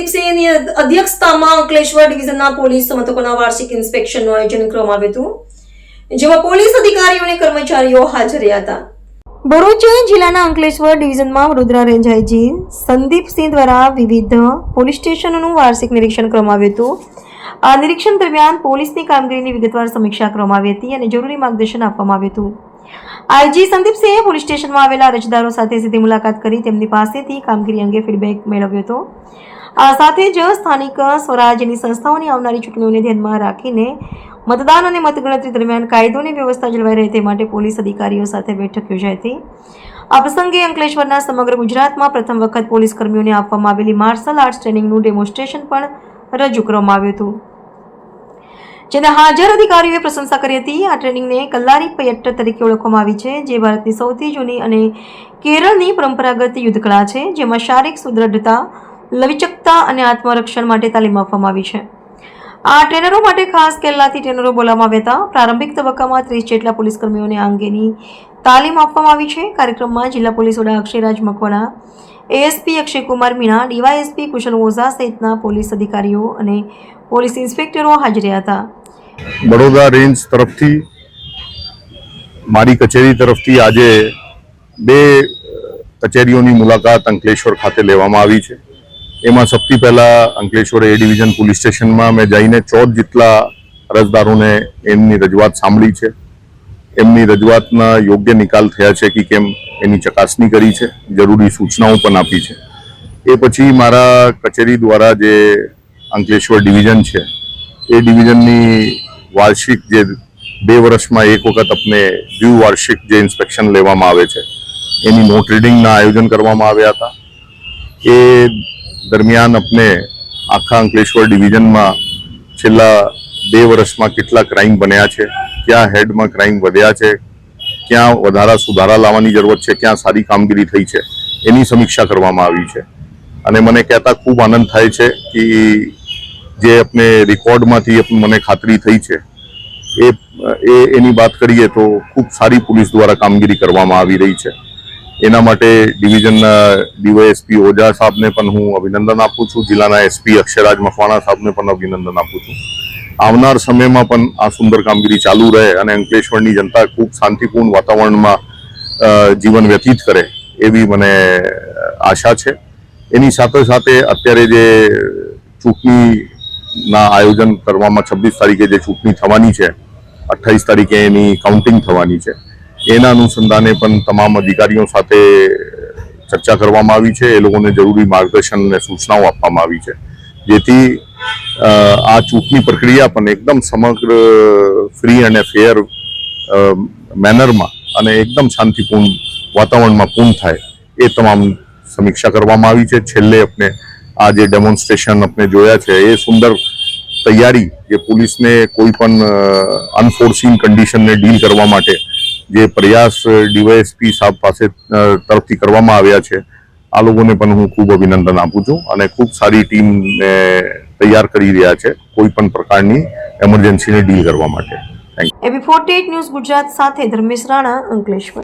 સંદીપસિંહની અધ્યક્ષતામાં અંકલેશ્વર ડિવિઝનના પોલીસ મથકોના વાર્ષિક ઇન્સ્પેક્શનનું આયોજન કરવામાં આવ્યું હતું, જેમાં પોલીસ અધિકારીઓ અને કર્મચારીઓ હાજર રહ્યા હતા. ભરૂચ જિલ્લાના અંકલેશ્વર ડિવિઝનમાં વડોદરા રેન્જ આઈજી સંદીપસિંહ દ્વારા વિવિધ પોલીસ સ્ટેશનોનું વાર્ષિક નિરીક્ષણ કરવામાં આવ્યું હતું. આ નિરીક્ષણ દરમિયાન પોલીસની કામગીરીની વિગતવાર સમીક્ષા કરવામાં આવી હતી અને જરૂરી માર્ગદર્શન આપવામાં આવ્યું હતું. આઈજી સંદીપસિંહે પોલીસ સ્ટેશનમાં આવેલા અરજદારો સાથે સીધી મુલાકાત કરી તેમની પાસેથી કામગીરી અંગે ફીડબેક મેળવ્યો હતો. આ સાથે જ સ્થાનિક સ્વરાજ્યની સંસ્થાઓની આવનારી ચૂંટણીઓને ધ્યાનમાં રાખીને મતદાન અને મતગણતરી દરમિયાન કાયદો અને વ્યવસ્થા જળવાઈ રહે તે માટે પોલીસ અધિકારીઓ સાથે બેઠક યોજાઈ હતી. આ પ્રસંગે અંકલેશ્વરના સમગ્ર ગુજરાતમાં પ્રથમ વખત પોલીસ કર્મીઓને આપવામાં આવેલી માર્શલ આર્ટ્સ ટ્રેનિંગનું ડેમોન્સ્ટ્રેશન પણ રજૂ કરવામાં આવ્યું હતું, જેને હાજર અધિકારીઓએ પ્રશંસા કરી હતી. આ ટ્રેનિંગને કલ્લારી પયટ્ટ તરીકે ઓળખવામાં આવી છે, જે ભારતની સૌથી જૂની અને કેરળની પરંપરાગત યુદ્ધકળા છે, જેમાં શારીરિક સુદૃઢતા, લવચકતા અને આત્મરક્ષણ માટે તાલીમ આપવામાં આવી છે. આ ટ્રેનરો માટે ખાસ કેરલાથી ટ્રેનરો બોલાવવામાં આવ્યા હતા. પ્રારંભિક તબક્કામાં 30 જેટલા પોલીસ કર્મીઓને આ અંગેની તાલીમ આપવામાં આવી છે. કાર્યક્રમમાં જિલ્લા પોલીસ વડા અક્ષયરાજ મકવાણા, એએસપી અક્ષયકુમાર મીણા, ડીવાયએસપી કુશલ ઓઝા સહિતના પોલીસ અધિકારીઓ અને પોલીસ ઇન્સ્પેક્ટરો હાજર રહ્યા હતા. બરોડા રેન્જ તરફથી મારી કચેરી તરફથી આજે બે કચેરીઓની મુલાકાત અંકલેશ્વર ખાતે લેવામાં આવી છે. એમાં સૌથી પહેલા અંકલેશ્વર એ ડિવિઝન પોલીસ સ્ટેશનમાં મેં જઈને 14 જેટલા અરજદારોને એમની રજૂઆત સાંભળી છે. એમની રજૂઆતના યોગ્ય નિકાલ થયા છે કે કેમ એની ચકાસણી કરી છે, જરૂરી સૂચનાઓ પણ આપી છે. એ પછી મારા કચેરી દ્વારા જે અંકલેશ્વર ડિવિઝન છે એ ડિવિઝનની વાર્ષિક જે 2 વર્ષમાં એક વખત આપણે દ્વિવાર્ષિક જે ઇન્સ્પેક્શન લેવામાં આવે છે એની નોટ રીડિંગના આયોજન કરવામાં આવ્યા હતા. એ દરમિયાન આપણે આખા અંકલેશ્વર ડિવિઝનમાં છેલ્લા 2 વર્ષમાં કેટલા ક્રાઇમ બન્યા છે, ક્યાં હેડમાં ક્રાઇમ વધ્યા છે, ક્યાં વધારા સુધારા લાવવાની જરૂરત છે, ક્યાં સારી કામગીરી થઈ છે એની સમીક્ષા કરવામાં આવી છે. અને મને કહેતા ખૂબ આનંદ થાય છે કે જે આપણે રેકોર્ડમાંથી મને ખાતરી થઈ છે એની વાત કરીએ તો ખૂબ સારી પોલીસ દ્વારા કામગીરી કરવામાં આવી રહી છે. એના માટે ડિવિઝનના ડીવાયએસપી ઓઝા સાહેબને પણ હું અભિનંદન આપું છું. જિલ્લાના એસપી અક્ષયરાજ મકવાણા સાહેબને પણ અભિનંદન આપું છું. આવનાર સમયમાં પણ આ સુંદર કામગીરી ચાલુ રહે અને અંકલેશ્વરની જનતા ખૂબ શાંતિપૂર્ણ વાતાવરણમાં જીવન વ્યતીત કરે એવી મને આશા છે. એની સાથે સાથે અત્યારે જે ચૂંટણીના આયોજન કરવામાં 26 તારીખે જે ચૂંટણી થવાની છે, 28 તારીખે એની કાઉન્ટિંગ થવાની છે, એના અનુસંધાને પણ તમામ અધિકારીઓ સાથે ચર્ચા કરવામાં આવી છે. એ લોકોને જરૂરી માર્ગદર્શન અને સૂચનાઓ આપવામાં આવી છે, જેથી આ ચૂંટણી પ્રક્રિયા પણ એકદમ સમગ્ર ફ્રી અને ફેર મેનરમાં અને એકદમ શાંતિપૂર્ણ વાતાવરણમાં પૂર્ણ થાય એ તમામ સમીક્ષા કરવામાં આવી છે. છેલ્લે આપણે આ જે ડેમોન્સ્ટ્રેશન આપણે જોયા છે એ સુંદર તૈયારી જે પોલીસને કોઈ પણ અનફોર્સીન કન્ડિશનને ડીલ કરવા માટે જે પ્રયાસ ડીવાયએસપી સાહેબ પાસે તરફથી કરવામાં આવ્યા છે, આ લોકોને પણ હું ખૂબ અભિનંદન આપું છું અને ખૂબ સારી ટીમને તૈયાર કરી રહ્યા છે કોઈ પણ પ્રકારની એમરજન્સીને ડીલ કરવા માટે. Thank you. AB48 news Gujarat સાથે ધર્મેશ રાણા, અંકલેશ્વર.